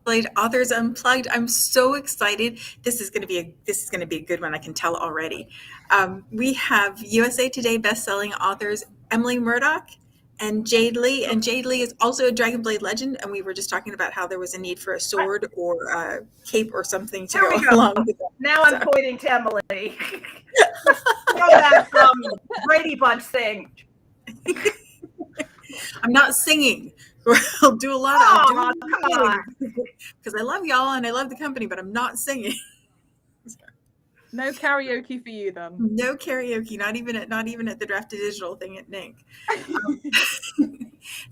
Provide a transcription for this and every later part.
Authors Unplugged. I'm so excited. This is going to be a good one. I can tell already. We have USA Today bestselling authors Emily Murdoch and Jade Lee. And Jade Lee is also a Dragonblade legend. And we were just talking about how there was a need for a sword or a cape or something to go along with that. Now I'm pointing to Emily. Throw that Brady Bunch thing. I'm not singing. I'll do a lot of because I love y'all and I love the company, but I'm not singing. No karaoke for you then. No karaoke, not even at the Draft to Digital thing at NINC.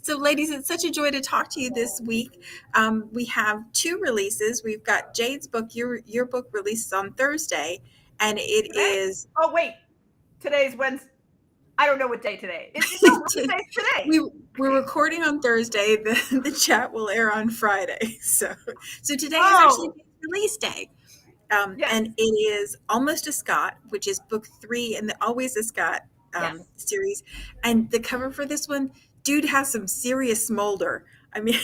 So, ladies, it's such a joy to talk to you this week. We have 2 releases. We've got Jade's book. Your book releases on Thursday, and it is. Oh wait, today's Wednesday. I don't know what day today. It's today. We're recording on Thursday. The chat will air on Friday. So today is actually release day. Yes. And it is Almost a Scot, which is book 3 in the Always a Scot series. And the cover for this one, dude has some serious smolder. I mean,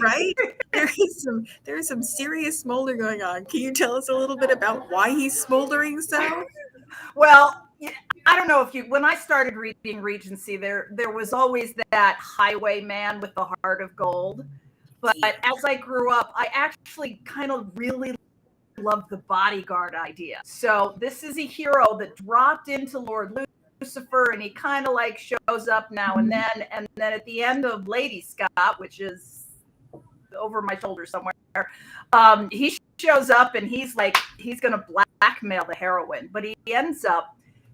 right? There is some serious smolder going on. Can you tell us a little bit about why he's smoldering so? Well, I don't know if when I started reading Regency, there was always that highwayman with the heart of gold. But as I grew up, I actually kind of really loved the bodyguard idea. So this is a hero that dropped into Lord Lucifer, and he kind of like shows up now and then. And then at the end of Lady Scott, which is over my shoulder somewhere, he shows up and he's going to blackmail the heroine. But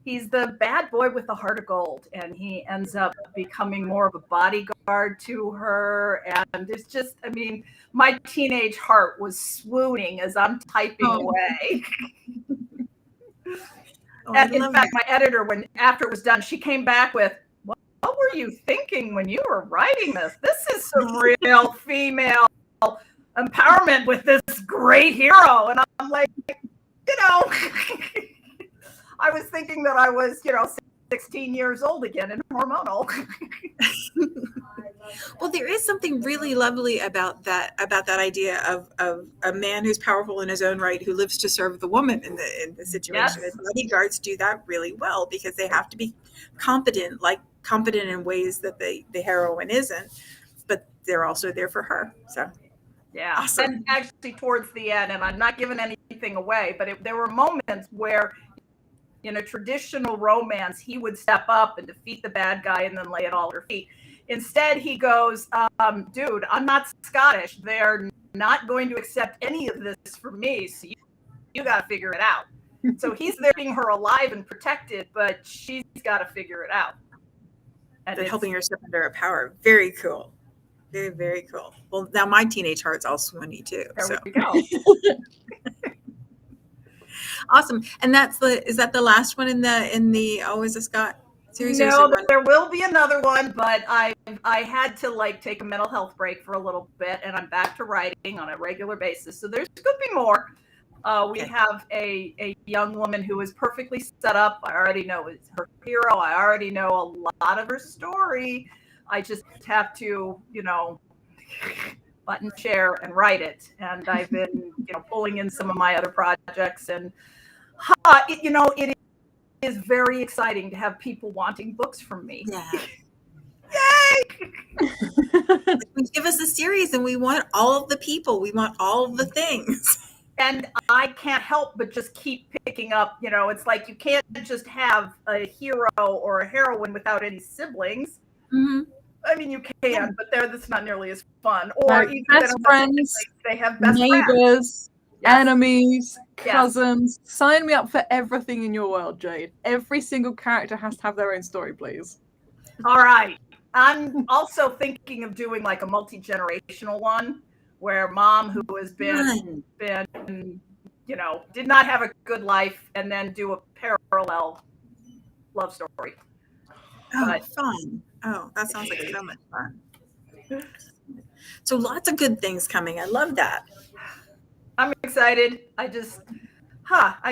he's the bad boy with the heart of gold, and he ends up becoming more of a bodyguard to her. And it's just, I mean, my teenage heart was swooning as I'm typing away. And in fact, my editor, after it was done, she came back with, what were you thinking when you were writing this? This is some real female empowerment with this great hero. And I'm like, I was thinking that I was, 16 years old again and hormonal. Well, there is something really lovely about that idea of a man who's powerful in his own right, who lives to serve the woman in the situation. Yes. And bodyguards do that really well because they have to be competent in ways that the heroine isn't, but they're also there for her. So. Yeah. Awesome. And actually towards the end, and I'm not giving anything away, but there were moments where in a traditional romance, he would step up and defeat the bad guy and then lay it all at her feet. Instead, he goes, dude, I'm not Scottish. They're not going to accept any of this from me. So you got to figure it out. So he's there keeping her alive and protected, but she's got to figure it out. And helping her step under her power. Very cool. Very, very cool. Well, now my teenage heart's all swoony too. There we go. Awesome. And is that the last one in the Always a Scot series? No, there will be another one, but I had to take a mental health break for a little bit, and I'm back to writing on a regular basis. So there's could be more. We have a young woman who is perfectly set up. I already know it's her hero. I already know a lot of her story. I just have to, button share and write it. And I've been, pulling in some of my other projects, and it is very exciting to have people wanting books from me. Yeah. Yay! Give us a series, and we want all of the people. We want all of the things. And I can't help but just keep picking up. It's like you can't just have a hero or a heroine without any siblings. Mm-hmm. I mean, you can, but that's not nearly as fun. Or even best friends, they have best neighbors, friends. Enemies, cousins. Yes. Sign me up for everything in your world, Jade. Every single character has to have their own story, please. All right. I'm also thinking of doing a multi-generational one where mom, who has been did not have a good life, and then do a parallel love story. Oh, fun. Oh, that sounds like so much fun. So lots of good things coming. I love that. I'm excited. I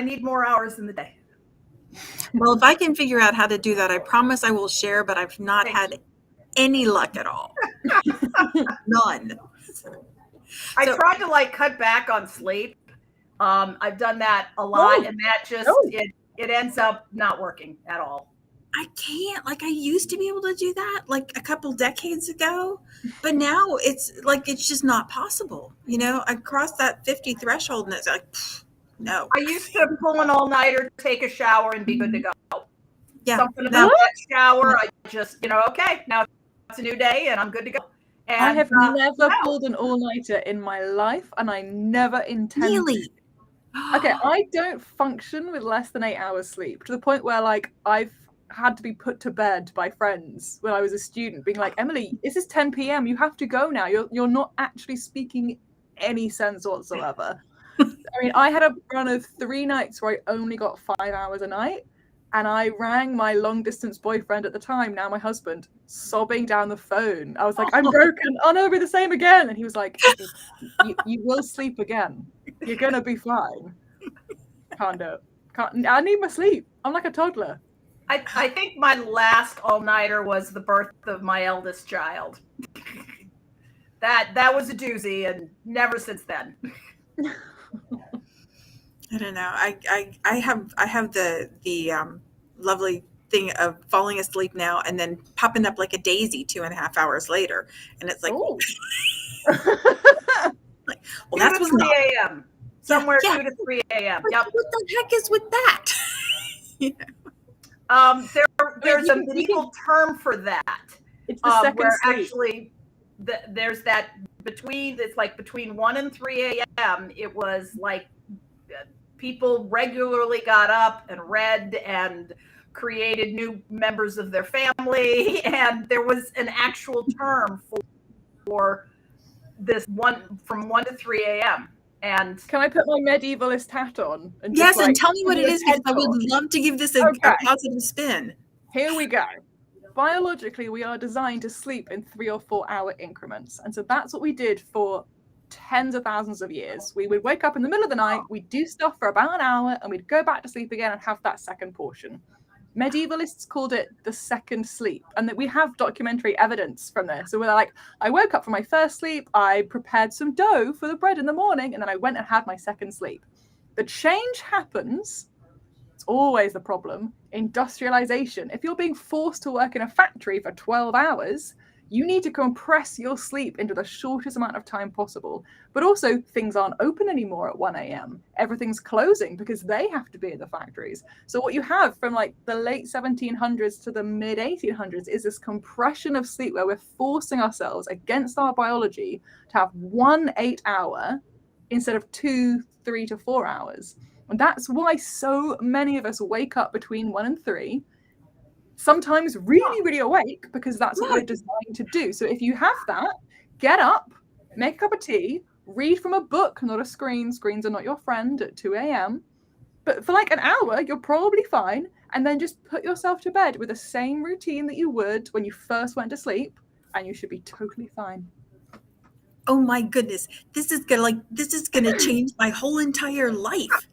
need more hours in the day. Well, if I can figure out how to do that, I promise I will share, but I've not had any luck at all. None. I So- tried to like cut back on sleep. I've done that a lot, and that just it ends up not working at all. I can't. Like, I used to be able to do that like a couple decades ago, but now it's just not possible. You know, I crossed that 50 threshold and it's like, no. I used to pull an all-nighter, take a shower, and be good to go. Yeah. Something about that shower, I just, okay, now it's a new day and I'm good to go. And I have never pulled an all-nighter in my life, and I never intend Really? Okay, I don't function with less than 8 hours sleep, to the point where like I've had to be put to bed by friends when I was a student, being like, Emily, this is 10 p.m. You have to go now. You're not actually speaking any sense whatsoever. I mean, I had a run of 3 nights where I only got 5 hours a night, and I rang my long-distance boyfriend at the time, now my husband, sobbing down the phone. I was like, I'm broken. Oh no, it'll be the same again. And he was like, you will sleep again. You're gonna be fine. Can't do it. I need my sleep. I'm like a toddler. I think my last all-nighter was the birth of my eldest child. That was a doozy, and never since then. I don't know. I have the lovely thing of falling asleep now and then popping up like a daisy 2.5 hours later, and it's like, like, well, that's 2 to 3 a.m. Somewhere 2 to 3 a.m. Yep. What the heck is with that? You know? There's a medieval term for that. It's the second where sleep. Actually, there's that it's like between 1 and 3 a.m. It was like people regularly got up and read and created new members of their family, and there was an actual term for this from 1 to 3 a.m. And can I put my medievalist hat on? And yes, just, and tell me what it is, because I would love to give this a positive spin. Here we go. Biologically, we are designed to sleep in 3 or 4 hour increments. And so that's what we did for tens of thousands of years. We would wake up in the middle of the night, we'd do stuff for about an hour, and we'd go back to sleep again and have that second portion. Medievalists called it the second sleep, and that we have documentary evidence from this. So we're like, I woke up from my first sleep, I prepared some dough for the bread in the morning, and then I went and had my second sleep. The change happens, it's always the problem, industrialization. If you're being forced to work in a factory for 12 hours, you need to compress your sleep into the shortest amount of time possible. But also, things aren't open anymore at 1 a.m. Everything's closing because they have to be at the factories. So what you have from like the late 1700s to the mid 1800s is this compression of sleep where we're forcing ourselves against our biology to have 1 8-hour instead of 2, 3 to 4 hours. And that's why so many of us wake up between 1 and 3, sometimes really, really awake, because that's what we're designed to do. So if you have that, get up, make a cup of tea, read from a book, not a screen. Screens are not your friend at 2 a.m. But for like an hour, you're probably fine. And then just put yourself to bed with the same routine that you would when you first went to sleep, and you should be totally fine. Oh my goodness. This is gonna change my whole entire life.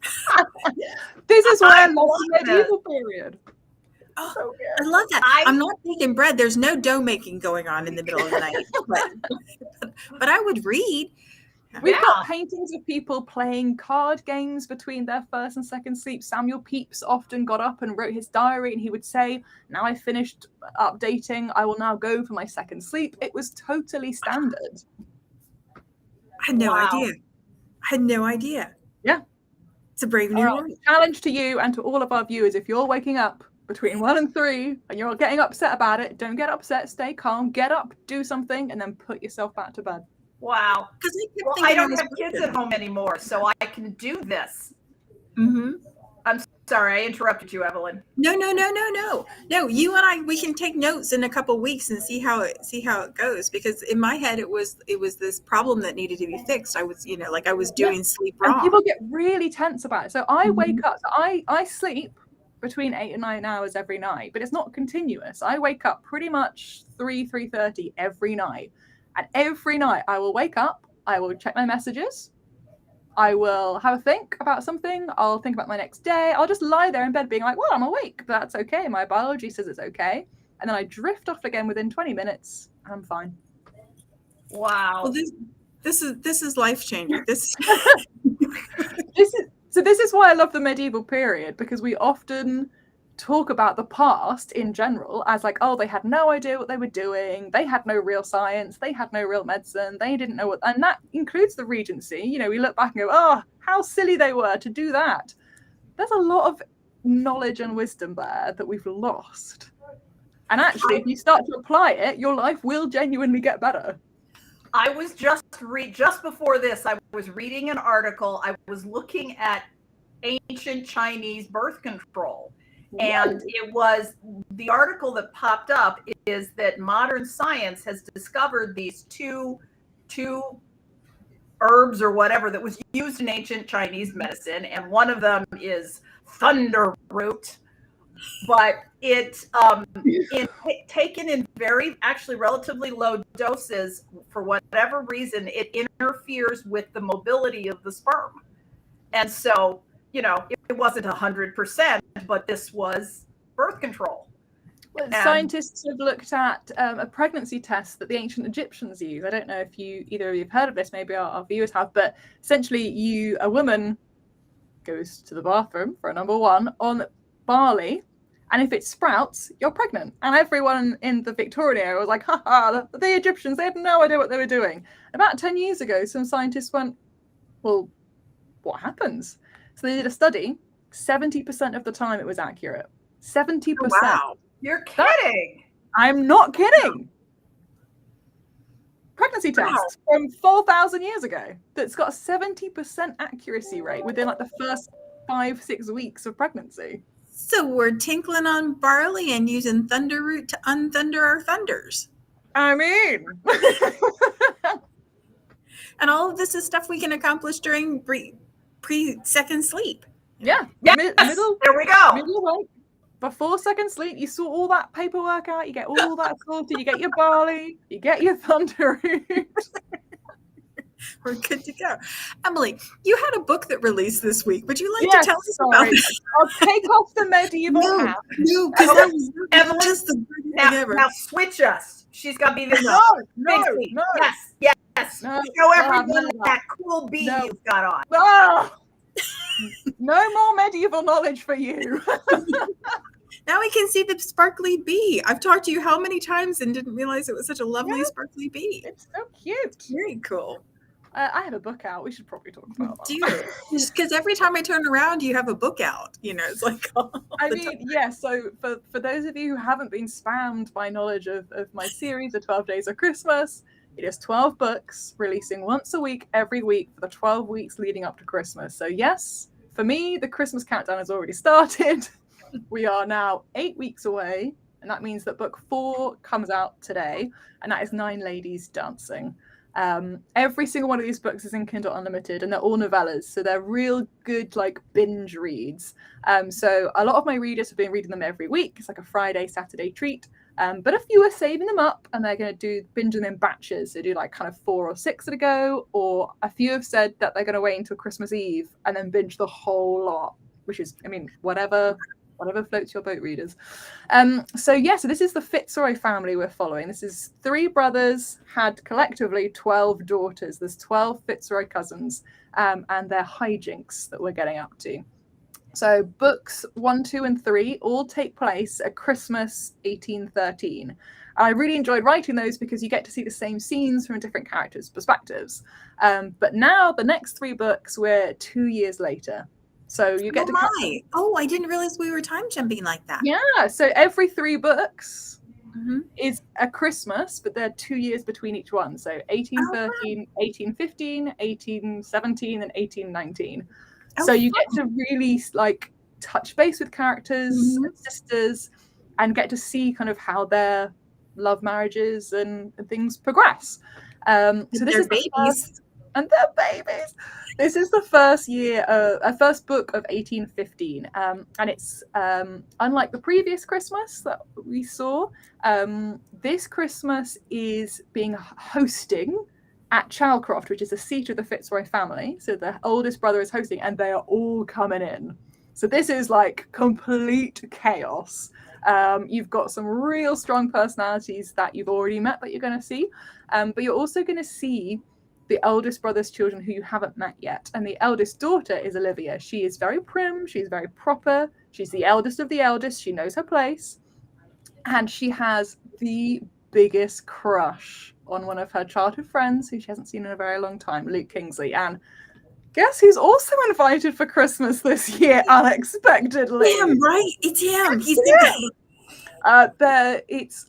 This is why I love the medieval period. Oh, so I love that. I'm not baking bread. There's no dough making going on in the middle of the night. But I would read. We've got paintings of people playing card games between their first and second sleep. Samuel Pepys often got up and wrote his diary, and he would say, now I finished updating, I will now go for my second sleep. It was totally standard. I had no idea. I had no idea. Yeah. It's a brave new world. Challenge to you and to all of our viewers, if you're waking up between 1 and 3 and you're getting upset about it, don't get upset, stay calm, get up, do something, and then put yourself back to bed. Wow. Well, I don't have kids at home anymore, so I can do this. Mm-hmm. I'm sorry, I interrupted you, Evelyn. No. No, you and I, we can take notes in a couple weeks and see how it goes. Because in my head, it was this problem that needed to be fixed. I was, I was doing sleep wrong. And people get really tense about it. So I wake up. So I sleep between 8 and 9 hours every night, but it's not continuous. I wake up pretty much 3:30 every night. And every night I will wake up, I will check my messages, I will have a think about something, I'll think about my next day, I'll just lie there in bed being like, well, I'm awake, but that's okay, my biology says it's okay. And then I drift off again within 20 minutes, and I'm fine. Wow. Well, this is life changing. This is why I love the medieval period, because we often talk about the past in general as like, oh, they had no idea what they were doing, they had no real science, they had no real medicine, they didn't know what, and that includes the Regency. You know, we look back and go, oh, how silly they were to do that. There's a lot of knowledge and wisdom there that we've lost. And actually, if you start to apply it, your life will genuinely get better. I was just before this, I was reading an article. I was looking at ancient Chinese birth control. And it was, the article that popped up is that modern science has discovered these two herbs or whatever that was used in ancient Chinese medicine. And one of them is thunder root. But taken in very, actually relatively low doses, for whatever reason, it interferes with the mobility of the sperm. And so, you know, it wasn't 100%, but this was birth control. Well, scientists have looked at a pregnancy test that the ancient Egyptians used. I don't know if either of you have heard of this, maybe our viewers have, but essentially a woman goes to the bathroom for a number one on barley, and if it sprouts, you're pregnant. And everyone in the Victorian era was like, haha, the Egyptians, they had no idea what they were doing. About 10 years ago, some scientists went, well, what happens? So they did a study. 70% of the time it was accurate. 70%. Oh, wow. You're kidding. I'm not kidding. Pregnancy test from 4,000 years ago that's got a 70% accuracy rate within like the first 5-6 weeks of pregnancy. So we're tinkling on barley and using thunder root to unthunder our thunders. I mean, and all of this is stuff we can accomplish during pre-second sleep. Yeah. Yes. There we go. Middle, before second sleep, you sort all that paperwork out. You get all that sorted. You get your barley. You get your thunder root. We're good to go. Emily, you had a book that released this week. Would you like to tell us about it? I'll take off the medieval hat. No, because that was Emily, just the best thing ever. Now switch us. She's got to be the No. Yes. No, show everyone that cool bee you've got on. Oh. No more medieval knowledge for you. Now we can see the sparkly bee. I've talked to you how many times and didn't realize it was such a lovely sparkly bee. It's so cute. Very cool. I have a book out. We should probably talk about that. Do it. Just because every time I turn around, you have a book out. You know, it's like. I mean, yeah. So for those of you who haven't been spammed by knowledge of my series, The 12 Days of Christmas, it is 12 books releasing once a week, every week for the 12 weeks leading up to Christmas. So yes, for me, the Christmas countdown has already started. We are now 8 weeks away, and that means that book 4 comes out today, and that is 9 Ladies Dancing. Every single one of these books is in Kindle Unlimited, and they're all novellas, so they're real good like binge reads. So a lot of my readers have been reading them every week. It's like a Friday, Saturday treat. But a few are saving them up, and they're going to do binge them in batches. So do like kind of 4 or 6 at a go, or a few have said that they're going to wait until Christmas Eve and then binge the whole lot, which is, I mean, whatever floats your boat, readers. So this is the Fitzroy family we're following. This is 3 brothers, had collectively 12 daughters. There's 12 Fitzroy cousins, and their hijinks that we're getting up to. So books 1, 2, and 3 all take place at Christmas 1813. I really enjoyed writing those because you get to see the same scenes from different characters' perspectives. But now the next 3 books, we're 2 years later. So you get I didn't realize we were time jumping like that. Yeah, so every 3 books is a Christmas, but they're 2 years between each one. So 1813, 1815, 1817, and 1819. So you get to really like touch base with characters and sisters, and get to see kind of how their love marriages and things progress. So this is babies. And their babies. This is the first book of 1815, and it's unlike the previous Christmas that we saw. This Christmas is being hosting at Chalcroft, which is the seat of the Fitzroy family. So the oldest brother is hosting, and they are all coming in. So this is like complete chaos. You've got some real strong personalities that you've already met that you're going to see. But you're also going to see the eldest brother's children who you haven't met yet. And the eldest daughter is Olivia. She is very prim. She's very proper. She's the eldest of the eldest. She knows her place. And she has the biggest crush on one of her childhood friends who she hasn't seen in a very long time, Luke Kingsley. And guess who's also invited for Christmas this year, unexpectedly? Him, right? It's him. He's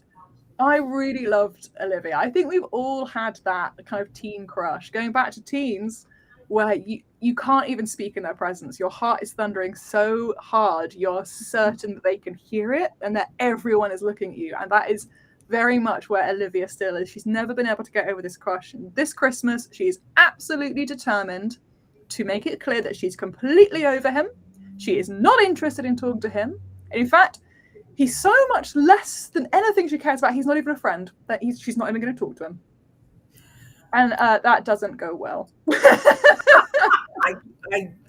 I really loved Olivia. I think we've all had that kind of teen crush, going back to teens, where you can't even speak in their presence. Your heart is thundering so hard, you're certain that they can hear it and that everyone is looking at you. And that is very much where Olivia still is. She's never been able to get over this crush. And this Christmas, she's absolutely determined to make it clear that she's completely over him. She is not interested in talking to him. And in fact, he's so much less than anything she cares about. He's not even a friend. That she's not even going to talk to him. And that doesn't go well.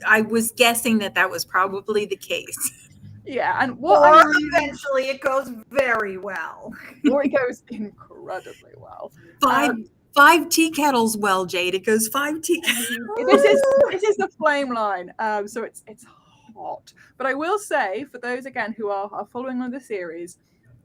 I was guessing that was probably the case. Yeah, and eventually it goes very well. Or it goes incredibly well. Five tea kettles well, Jade. It goes 5 tea kettles. This is the flame line. So it's hot. But I will say, for those again who are following on the series,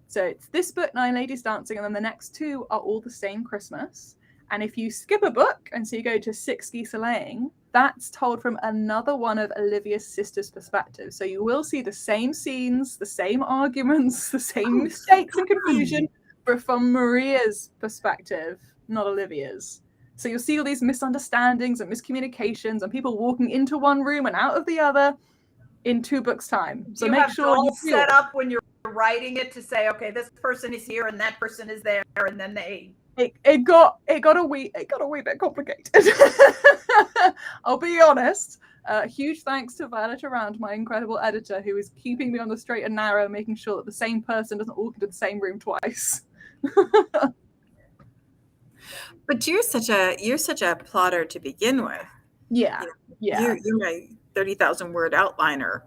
so it's this book, 9 Ladies Dancing, and then the next 2 are all the same Christmas. And if you skip a book and so you go to 6 Geese A-Laying, that's told from another one of Olivia's sister's perspectives. So you will see the same scenes, the same arguments, the same mistakes and confusion, but from Maria's perspective, not Olivia's. So you'll see all these misunderstandings and miscommunications and people walking into one room and out of the other in 2 books' time. So make sure you set up when you're writing it to say, okay, this person is here and that person is there, and then it got a wee bit complicated. I'll be honest. Huge thanks to Violet Around, my incredible editor, who is keeping me on the straight and narrow, making sure that the same person doesn't walk into the same room twice. But you're such a plotter to begin with. Yeah. You're my 30,000 word outliner.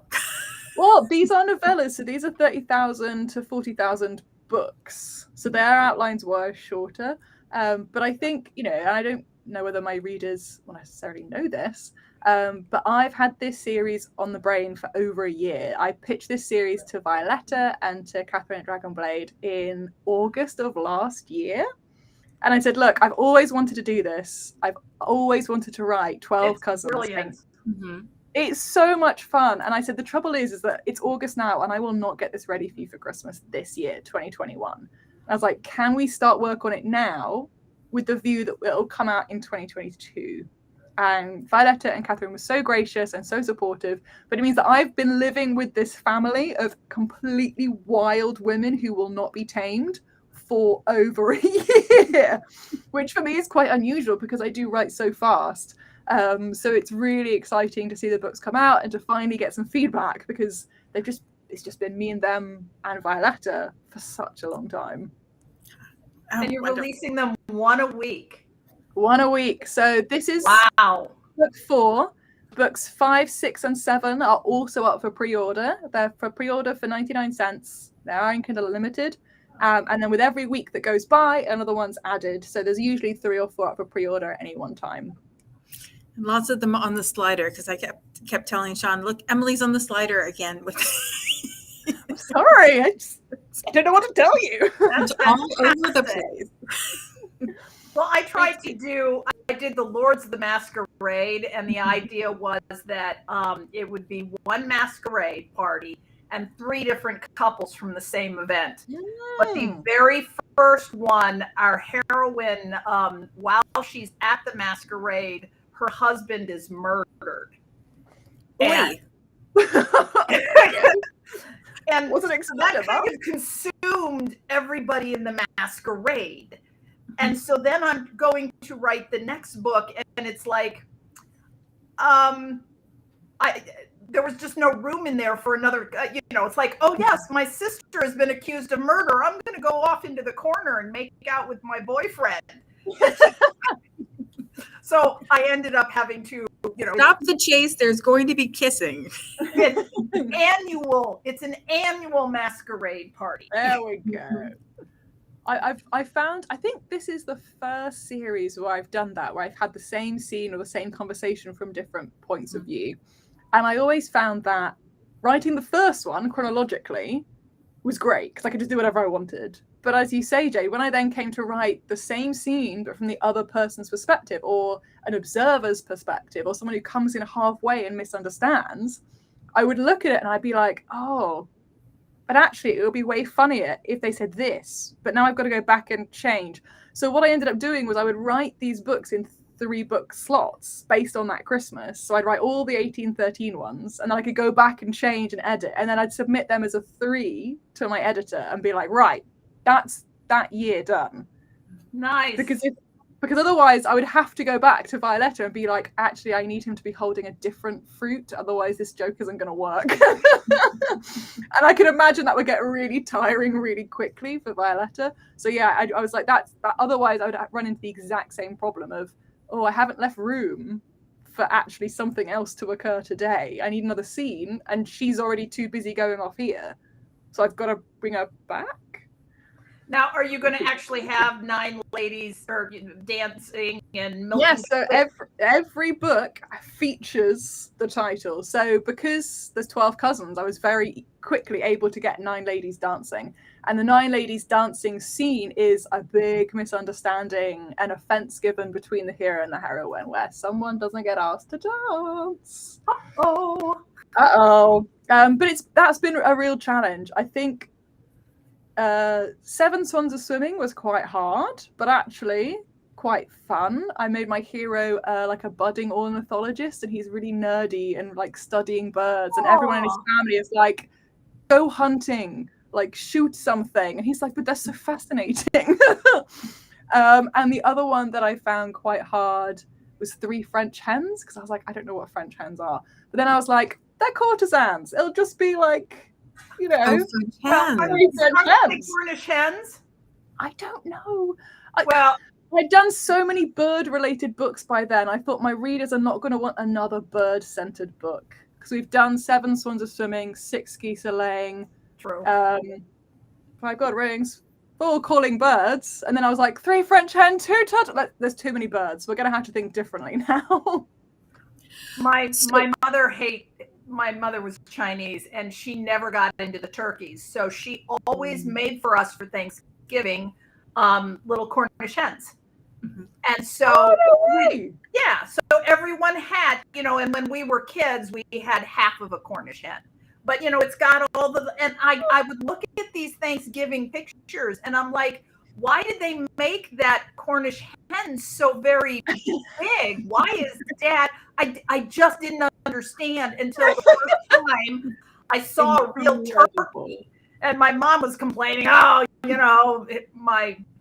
Well, these are novellas, so these are 30,000 to 40,000 books. So their outlines were shorter. But I think, and I don't know whether my readers will necessarily know this, but I've had this series on the brain for over a year. I pitched this series to Violetta and to Catherine at Dragonblade in August of last year. And I said, look, I've always wanted to do this. I've always wanted to write 12 Cousins. Brilliant. Mm-hmm. It's so much fun. And I said, the trouble is that it's August now and I will not get this ready for you for Christmas this year, 2021. And I was like, can we start work on it now with the view that it'll come out in 2022? And Violetta and Catherine were so gracious and so supportive. But it means that I've been living with this family of completely wild women who will not be tamed for over a year, which for me is quite unusual because I do write so fast. So it's really exciting to see the books come out and to finally get some feedback because it's just been me and them and Violetta for such a long time. And you're releasing them one a week. So this is book 4. Books 5, 6, and 7 are also up for pre-order. They're for pre-order for 99 cents. They are in Kindle Unlimited. And then with every week that goes by, another one's added. So there's usually 3 or 4 up for pre-order at any one time. And lots of them on the slider because I kept telling Sean, look, Emily's on the slider again. I'm sorry, I don't know what to tell you. That's all over the place. Well, I did the Lords of the Masquerade, and the idea was that it would be one masquerade party and 3 different couples from the same event. But the very first one, our heroine, while she's at the masquerade, her husband is murdered. And, and wasn't expected that kind of consumed everybody in the masquerade. And so then I'm going to write the next book, and it's like, there was just no room in there for another, it's like, oh yes, my sister has been accused of murder. I'm going to go off into the corner and make out with my boyfriend. So I ended up having to, stop the chase. There's going to be kissing. It's an annual masquerade party. There we go. I found, I think this is the first series where I've done that, where I've had the same scene or the same conversation from different points of view. And I always found that writing the first one chronologically was great because I could just do whatever I wanted. But as you say, Jade, when I then came to write the same scene but from the other person's perspective, or an observer's perspective, or someone who comes in halfway and misunderstands, I would look at it and I'd be like, oh, but actually it would be way funnier if they said this, but now I've got to go back and change. So what I ended up doing was I would write these books in 3-book slots based on that Christmas. So I'd write all the 1813 ones, and then I could go back and change and edit, and then I'd submit them as a 3 to my editor and be like, right, that's that year done. Nice. Because otherwise I would have to go back to Violetta and be like, actually, I need him to be holding a different fruit. Otherwise this joke isn't going to work. And I can imagine that would get really tiring really quickly for Violetta. So yeah, I was like, that. Otherwise I would run into the exact same problem of, oh, I haven't left room for actually something else to occur today. I need another scene, and she's already too busy going off here. So I've got to bring her back. Now, are you going to actually have 9 ladies or dancing and milking? Yes, so every book features the title. So because there's 12 cousins, I was very quickly able to get 9 ladies dancing. And the 9 ladies dancing scene is a big misunderstanding, an offense given between the hero and the heroine, where someone doesn't get asked to dance. Uh-oh. But that's been a real challenge. I think 7 Swans of Swimming was quite hard, but actually quite fun. I made my hero like a budding ornithologist, and he's really nerdy and like studying birds, and everyone in his family is like, go hunting, like shoot something, and he's like, but that's so fascinating. And the other one that I found quite hard was 3 French hens, because I was like, I don't know what French hens are, but then I was like, they're courtesans, it'll just be like, you know, Cornish hens. I don't know. I'd done so many bird-related books by then. I thought my readers are not going to want another bird-centered book, because we've done 7 Swans of Swimming, 6 Geese a Laying. True. 5 God Rings, 4 Calling Birds, and then I was like, 3 French Hen, 2 Turtle. There's too many birds. We're going to have to think differently now. My mother was Chinese, and she never got into the turkeys. So she always made for us for Thanksgiving little Cornish hens. Mm-hmm. And so, so everyone had, and when we were kids, we had half of a Cornish hen. But, it's got all and I would look at these Thanksgiving pictures, and I'm like, why did they make that Cornish hen so very big? Why is Dad? I just didn't understand until the first time I saw a real turkey. And my mom was complaining, my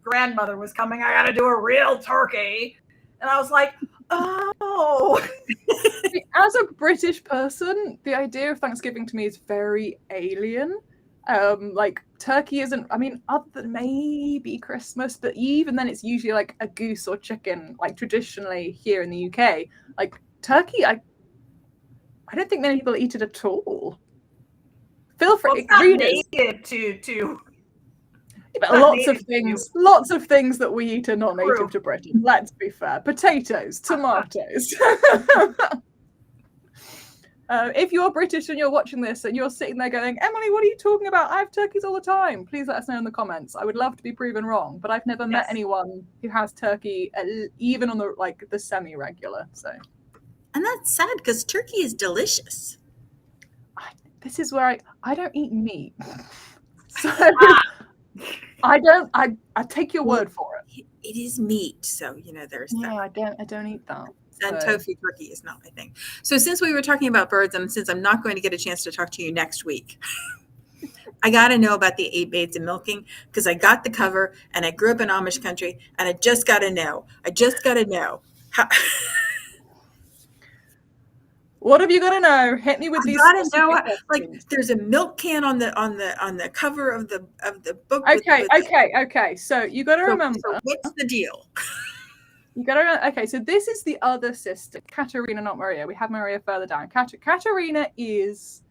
grandmother was coming, I got to do a real turkey. And I was like, oh. As a British person, the idea of Thanksgiving to me is very alien. Like turkey isn't, other than maybe Christmas, but even then it's usually like a goose or chicken, like traditionally here in the UK. Like turkey, I don't think many people eat it at all. Feel free, readers. To but lots of things that we eat are not native to Britain. Let's be fair. Potatoes, tomatoes. If you're British and you're watching this and you're sitting there going, Emily, what are you talking about? I have turkeys all the time. Please let us know in the comments. I would love to be proven wrong, but I've never met anyone who has turkey even on the semi-regular. So, and that's sad because turkey is delicious. This is where I don't eat meat, so I take your word for it. It is meat, so there's that. I don't eat that. And tofu turkey is not my thing. So since we were talking about birds, and since I'm not going to get a chance to talk to you next week, I got to know about the 8 Maids of Milking, because I got the cover and I grew up in Amish country, and I just got to know. How... What have you got to know? Hit me with these. I got to know. Like, there's a milk can on the cover of the book. Okay. So you got to remember. So what's the deal? You got to remember. Okay, so this is the other sister, Katerina, not Maria. We have Maria further down. Katerina is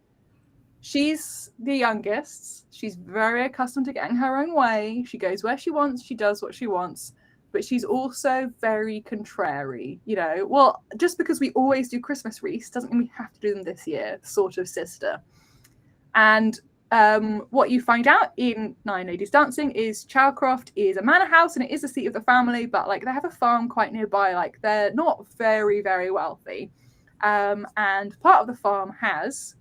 she's the youngest. She's very accustomed to getting her own way. She goes where she wants. She does what she wants. But she's also very contrary. Well, just because we always do Christmas wreaths doesn't mean we have to do them this year, sort of sister. And what you find out in Nine Ladies Dancing is Chalcroft is a manor house and it is the seat of the family, but like they have a farm quite nearby. Like they're not very, very wealthy. And part of the farm has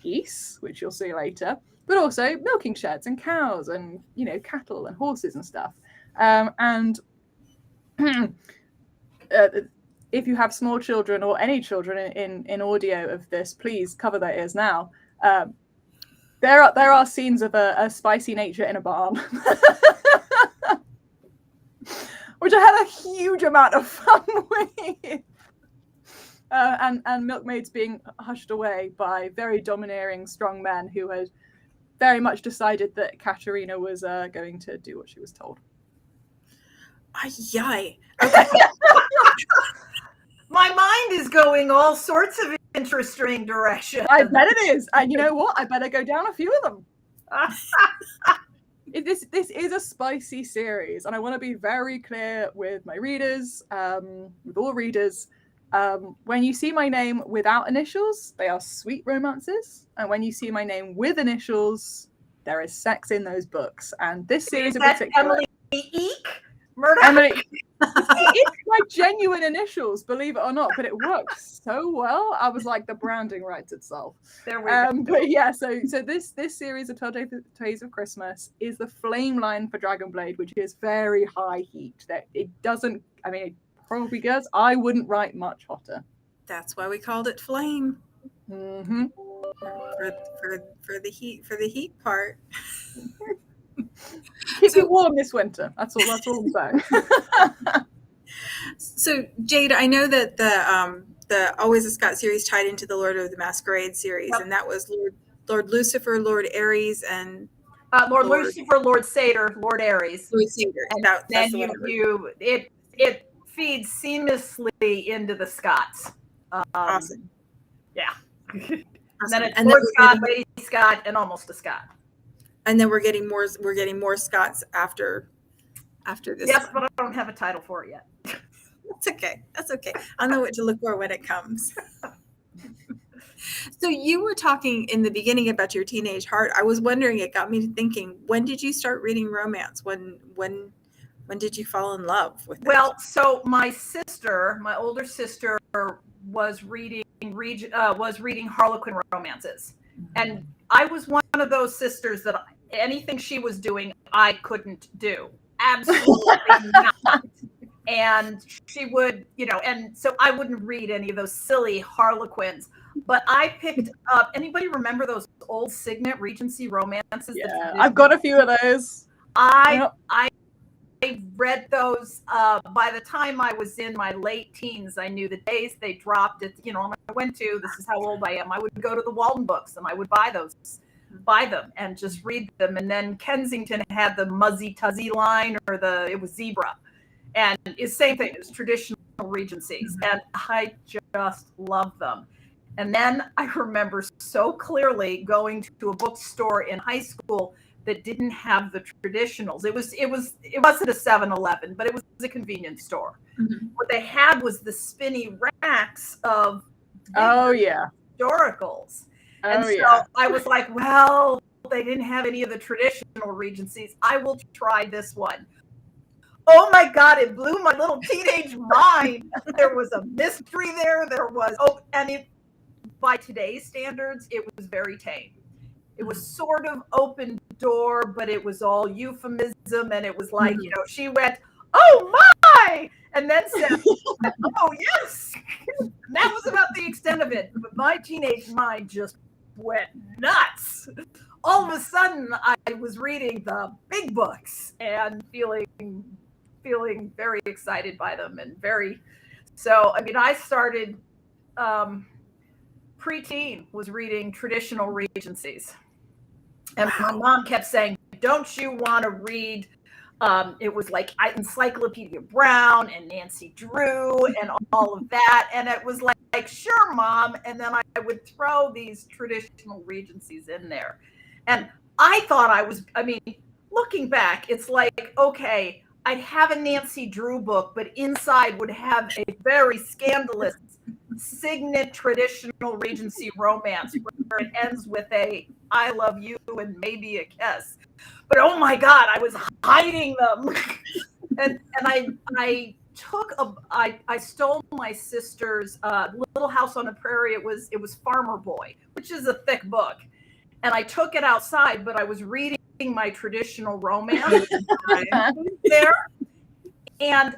geese, which you'll see later, but also milking sheds and cows and, cattle and horses and stuff. And if you have small children or any children in audio of this, please cover their ears now. There are scenes of a spicy nature in a barn, which I had a huge amount of fun with. And milkmaids being hushed away by very domineering, strong men who had very much decided that Katerina was going to do what she was told. Yay. Okay. My mind is going all sorts of interesting directions. I bet it is. And you know what? I better go down a few of them. This is a spicy series, and I want to be very clear with my readers, with all readers. When you see my name without initials, they are sweet romances. And when you see my name with initials, there is sex in those books. And this series in particular... Emily Eek? Murdoch? Emily... It's my genuine initials, believe it or not, but it worked so well. I was like, the branding writes itself. There we go. But yeah, so this series of 12 Days of Christmas is the flame line for Dragonblade, which is very high heat. That it doesn't, I mean, it probably does. I wouldn't write much hotter. That's why we called it flame. Mm-hmm. For the heat part. Keep it warm this winter. That's all I'm saying. So Jade, I know that the Always a Scot series tied into the Lord of the Masquerade series, yep. And that was Lord Lucifer, Lord Ares, and Lord Lucifer, Lord Satyr, Lord Ares. Lord Satyr. And then it feeds seamlessly into the Scots. Awesome. Yeah. Awesome. And then it's Lord Scott, Lady Scott, and almost a Scot. And then we're getting more Scots after this. Yes, but I don't have a title for it yet. That's okay. I'll know what to look for when it comes. So you were talking in the beginning about your teenage heart. I was wondering, it got me thinking, when did you start reading romance? When did you fall in love with it? Well, so my older sister was reading Harlequin romances. And I was one of those sisters that anything she was doing, I couldn't do. Absolutely not. And she would, and so I wouldn't read any of those silly Harlequins. But I picked up, anybody remember those old Signet Regency romances? Yeah, I've got a few of those. I read those by the time I was in my late teens. I knew the days they dropped it. I went to, this is how old I am, I would go to the Walden Books and I would buy them and just read them. And then Kensington had the Muzzy Tuzzy line, or it was Zebra. And it's the same thing, it's traditional Regencies. And I just love them. And then I remember so clearly going to a bookstore in high school that didn't have the traditionals. It wasn't a 7-Eleven, but it was a convenience store. Mm-hmm. What they had was the spinny racks of historicals. I was like, well, they didn't have any of the traditional Regencies. I will try this one. Oh my God, it blew my little teenage mind. There was a mystery there. By today's standards, it was very tame. It was sort of open door, but it was all euphemism. And it was like, she went, oh my, and then said, oh yes. And that was about the extent of it. But my teenage mind just went nuts. All of a sudden, I was reading the big books and feeling very excited by them, and I started preteen was reading traditional Regencies. And my mom kept saying, don't you want to read It was like Encyclopedia Brown and Nancy Drew and all of that. And it was like, sure, Mom. And then I would throw these traditional Regencies in there. And I thought looking back, it's like, okay, I'd have a Nancy Drew book, but inside would have a very scandalous signet traditional Regency romance where it ends with a I love you and maybe a kiss. But oh my God, I was hiding them. and I stole my sister's Little House on the Prairie. It was Farmer Boy, which is a thick book. And I took it outside, but I was reading my traditional romance there. And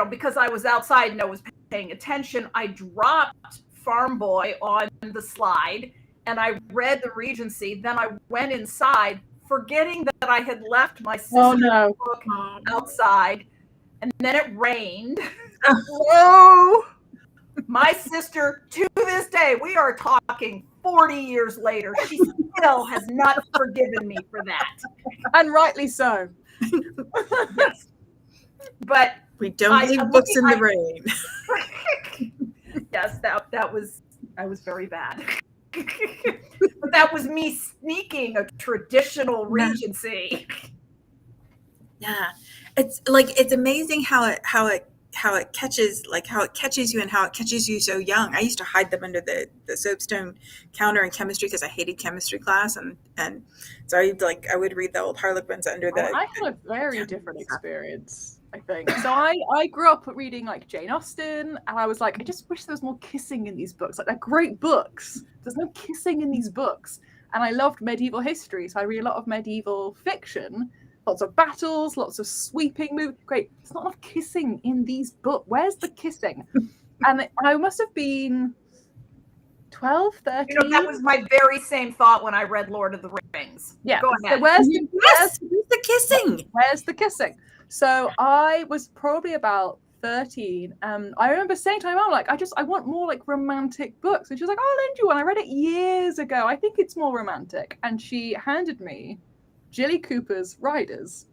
because I was outside and I was paying attention, I dropped Farm Boy on the slide and I read the Regency. Then I went inside, forgetting that I had left my sister's book outside. And then it rained. Whoa! My sister, to this day, we are talking 40 years later, she still has not forgiven me for that. And rightly so. Yes. But we don't leave books in the rain. Yes, that was very bad. But that was me sneaking a traditional Regency. Yeah. It's amazing how it catches you and how it catches you so young. I used to hide them under the soapstone counter in chemistry because I hated chemistry class, and so I would read the old Harlequins under the. I had a very different experience, I think. So I grew up reading like Jane Austen, and I was like, I just wish there was more kissing in these books. Like, they're great books. There's no kissing in these books, and I loved medieval history, so I read a lot of medieval fiction. Lots of battles, lots of sweeping moves. Great. There's not enough kissing in these books. Where's the kissing? And I must have been 12, 13. That was my very same thought when I read Lord of the Rings. Yeah. Go ahead. So where's the kissing? Where's the kissing? So I was probably about 13. I remember saying to my mom, like, I want more like romantic books. And she was like, I'll lend you one. I read it years ago. I think it's more romantic. And she handed me Jilly Cooper's Riders.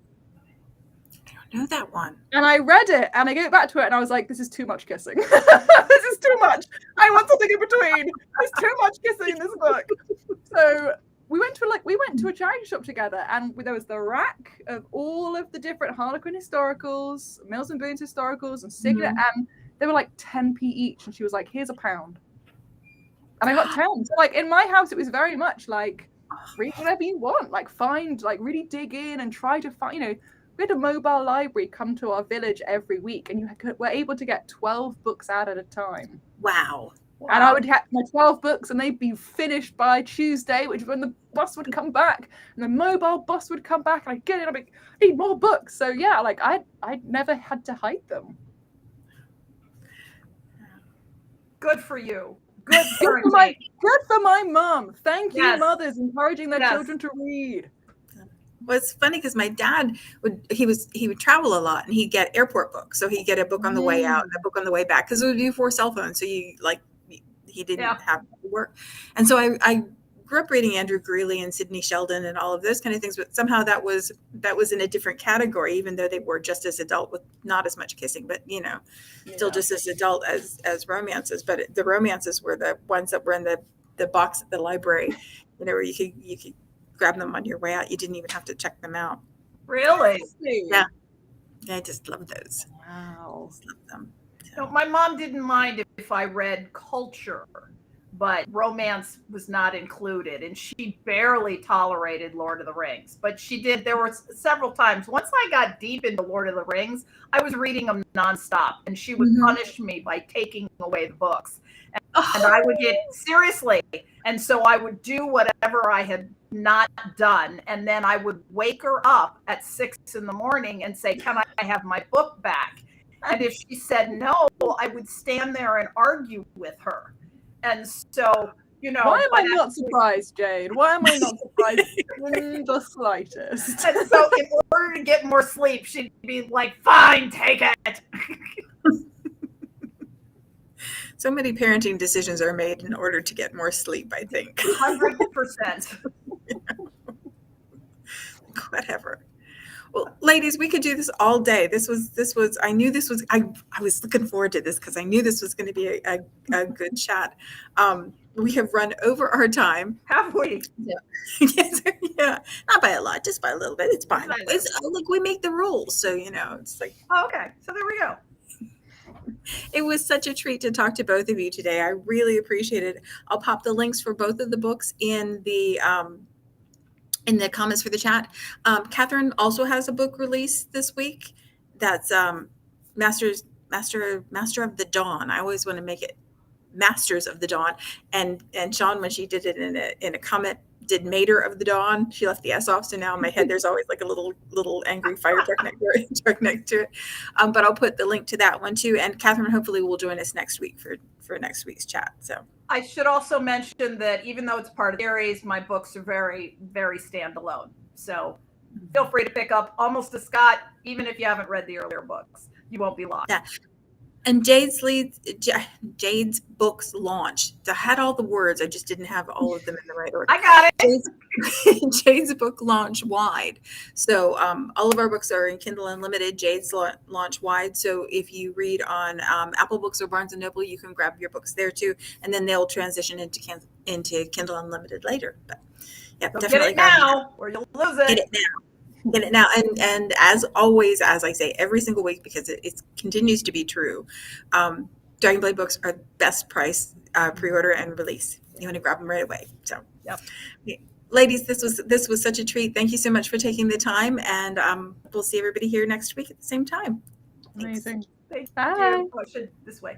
I don't know that one. And I read it and I go back to it and I was like, this is too much kissing. This is too much. I want something in between. There's too much kissing in this book. So we went to a charity shop together, and there was the rack of all of the different Harlequin historicals, Mills and Boons historicals, and Signet, and they were like 10p each. And she was like, here's £1. And I got 10. So like in my house, it was very much like, read whatever you want, like find, like really dig in and try to find, we had a mobile library come to our village every week, and you were able to get 12 books out at a time. Wow. And I would have my 12 books and they'd be finished by Tuesday, which is when the bus would come back, and the mobile bus would come back, and I'd get it, I'd be, I need more books. So yeah, like I'd never had to hide them. Good for you. Good for my mom. Thank you, mothers, encouraging their children to read. Well, it's funny because my dad would travel a lot, and he'd get airport books. So he'd get a book on the way out and a book on the way back, because it was before cell phones. So he didn't have to work. And so I grew up reading Andrew Greeley and Sidney Sheldon and all of those kind of things, but somehow that was in a different category, even though they were just as adult with not as much kissing, but still just as adult as romances. But the romances were the ones that were in the box at the library, where you could grab them on your way out. You didn't even have to check them out. Really? Yeah. I just love those. Wow. I just love them. So my mom didn't mind if I read culture, but romance was not included, and she barely tolerated Lord of the Rings. But she did. There were several times. Once I got deep into Lord of the Rings, I was reading them nonstop, and she would punish me by taking away the books. And I would get, seriously. And so I would do whatever I had not done. And then I would wake her up at 6 a.m. and say, can I have my book back? And if she said no, I would stand there and argue with her. And so, why am I not surprised, Jade? Why am I not surprised in the slightest? And so in order to get more sleep, she'd be like, fine, take it. So many parenting decisions are made in order to get more sleep, I think. 100%. Whatever. Well, ladies, we could do this all day. I knew this was, I was looking forward to this because I knew this was going to be a good chat. We have run over our time. Have we? Yes, yeah, not by a lot, just by a little bit. It's fine. Look, we make the rules. So, it's like. Oh, okay. So there we go. It was such a treat to talk to both of you today. I really appreciate it. I'll pop the links for both of the books in the comments for the chat. Catherine also has a book release this week. That's Master of the Dawn. I always want to make it Masters of the Dawn. And Sean, when she did it in a comment, did Mater of the Dawn. She left the S off, so now in my head there's always like a little angry fire truck next to it. But I'll put the link to that one too. And Catherine hopefully will join us next week for next week's chat. So I should also mention that even though it's part of the series, my books are very, very standalone. So feel free to pick up Almost a Scot, even if you haven't read the earlier books. You won't be lost. Yeah. And Jade's books launch. I had all the words. I just didn't have all of them in the right order. I got it. Jade's book launch wide. So all of our books are in Kindle Unlimited. Jade's launch wide. So if you read on Apple Books or Barnes & Noble, you can grab your books there too. And then they'll transition into Kindle Unlimited later. But yeah, so definitely get it now or you'll lose it. Get it now. Get it now. And as always, as I say every single week, because it continues to be true, Dragonblade books are best price pre-order and release. You want to grab them right away. So, yep. Ladies, this was such a treat. Thank you so much for taking the time, and we'll see everybody here next week at the same time. Amazing. Thanks. Bye. Oh, I should this way.